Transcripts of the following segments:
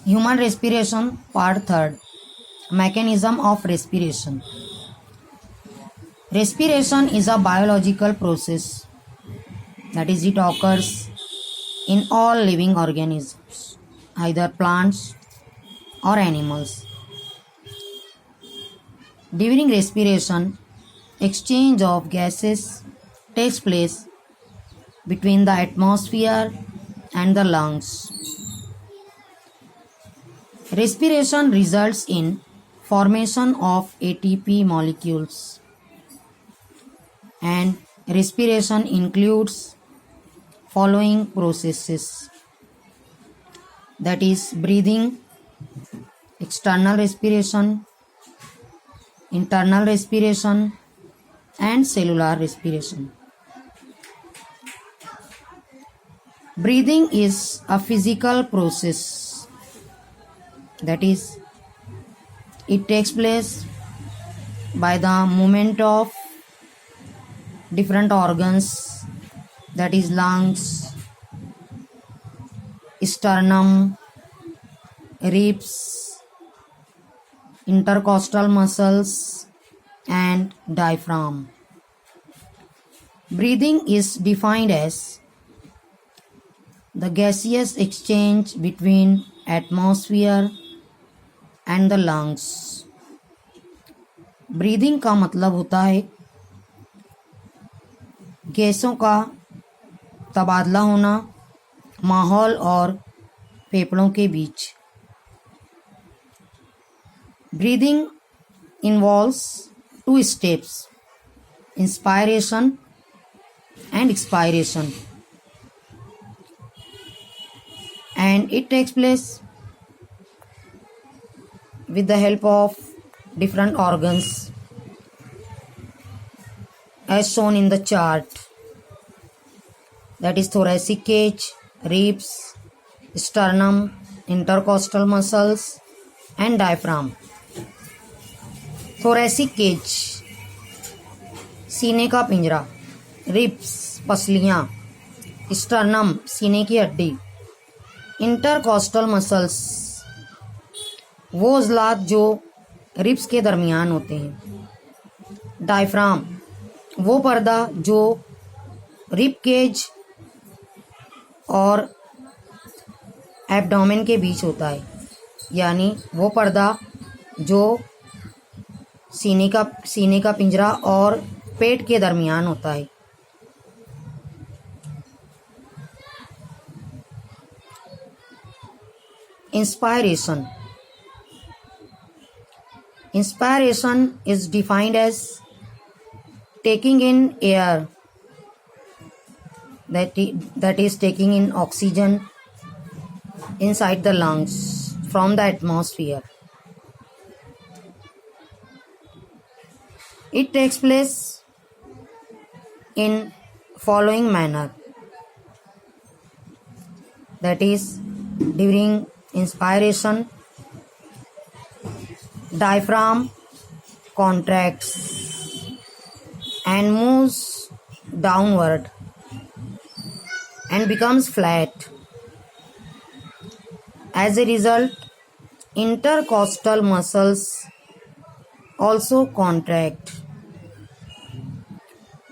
Human respiration, part 3. Mechanism of respiration. Respiration is a biological process, that is, it occurs in all living organisms, either plants or animals. During respiration, exchange of gases takes place between the atmosphere and the lungs. Respiration results in formation of ATP molecules, and respiration includes following processes, that is breathing, external respiration, internal respiration, and cellular respiration. Breathing is a physical process, that is, it takes place by the movement of different organs, that is lungs, sternum, ribs, intercostal muscles, and diaphragm. Breathing is defined as the gaseous exchange between atmosphere and the lungs. Breathing का मतलब होता है गैसों का तबादला होना माहौल और फेफड़ों के बीच. Breathing involves two steps, inspiration and expiration, and it takes place with the help of different organs as shown in the chart, that is thoracic cage, ribs, sternum, intercostal muscles, and diaphragm. thoracic cage, सीने का पिंजरा, ribs पसलियाँ, sternum सीने की हड्डी, intercostal muscles वो उज़लात जो ribs के दरमियान होते हैं, डायफ्राम वो पर्दा जो रिब केज और एब्डोमेन के बीच होता है, यानी वो पर्दा जो सीने का पिंजरा और पेट के दरमियान होता है. Inspiration. Inspiration is defined as taking in air, that is taking in oxygen inside the lungs from the atmosphere. It takes place in following manner, that is, during inspiration, diaphragm contracts and moves downward and becomes flat. As a result, intercostal muscles also contract.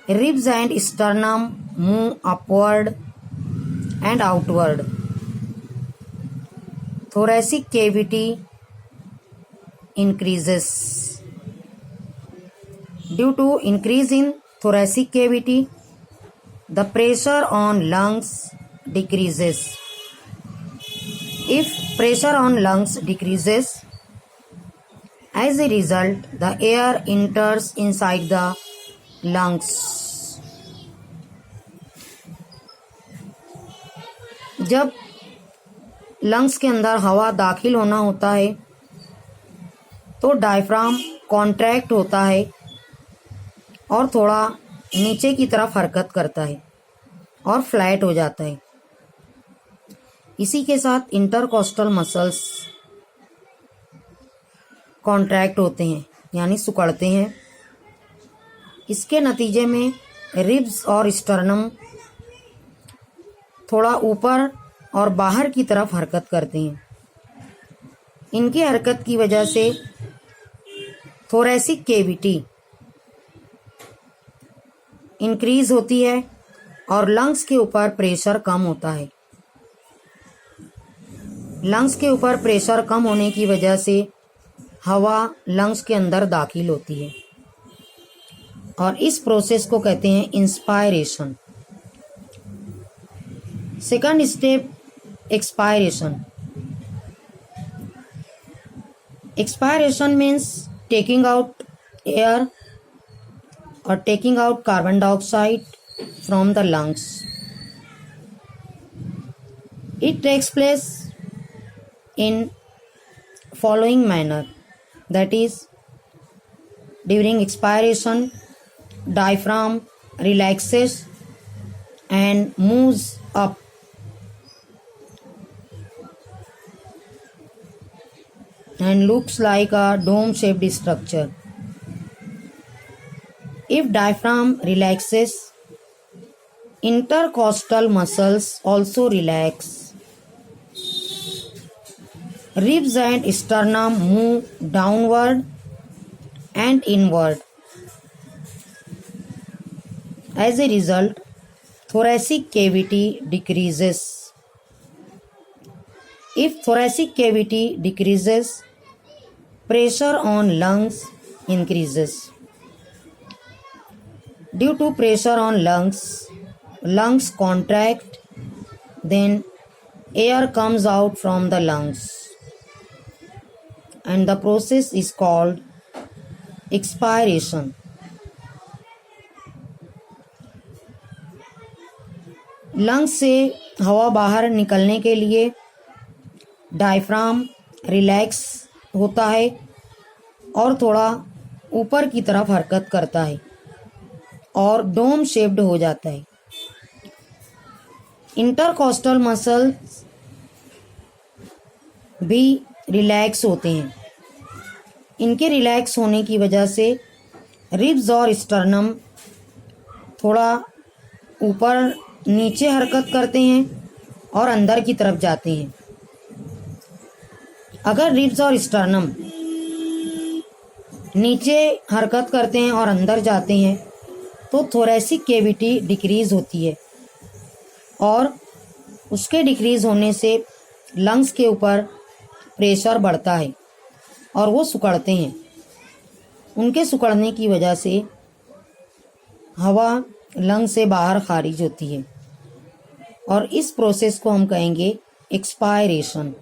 Ribs and sternum move upward and outward. Thoracic cavity increases. Due to increase in thoracic cavity, the pressure on lungs decreases. If pressure on lungs decreases, as a result, the air enters inside the lungs. जब lungs के अंदर हवा दाखिल होना होता है तो diaphragm contract होता है और थोड़ा नीचे की तरफ हरकत करता है और फ्लैट हो जाता है. इसी के साथ इंटरकॉस्टल मसल्स कॉन्ट्रैक्ट होते हैं, यानी सिकुड़ते हैं. इसके नतीजे में रिब्स और स्टर्नम थोड़ा ऊपर और बाहर की तरफ हरकत करते हैं. इनकी हरकत की वजह से थोरेसिक कैविटी इंक्रीज होती है और लंग्स के ऊपर प्रेशर कम होता है। लंग्स के ऊपर प्रेशर कम होने की वजह से हवा लंग्स के अंदर दाखिल होती है और इस प्रोसेस को कहते हैं inspiration. Second step expiration. Expiration means taking out air or taking out carbon dioxide from the lungs. It takes place in following manner, that is, during expiration diaphragm relaxes and moves up and looks like a dome shaped structure. If diaphragm relaxes, intercostal muscles also relax. Ribs and sternum move downward and inward. As a result, thoracic cavity decreases. If thoracic cavity decreases, pressure on lungs increases. Due to pressure on lungs contract, then air comes out from the lungs and the process is called expiration. Lungs से हवा बाहर निकलने के लिए diaphragm relax होता है और थोड़ा ऊपर की तरफ हरकत करता है और डोम शेप्ड हो जाता है। इंटरकॉस्टल मसल्स भी रिलैक्स होते हैं। इनके रिलैक्स होने की वजह से रिब्स और स्टर्नम थोड़ा ऊपर नीचे हरकत करते हैं और अंदर की तरफ जाते हैं। अगर रिब्स और स्टर्नम नीचे हरकत करते हैं और अंदर जाते हैं तो थोरेसिक कैविटी डिक्रीज होती है और उसके डिक्रीज होने से लंग्स के ऊपर प्रेशर बढ़ता है और वो सिकुड़ते हैं। उनके सिकुड़ने की वजह से हवा लंग से बाहर खारिज होती है और इस प्रोसेस को हम कहेंगे एक्सपायरेशन।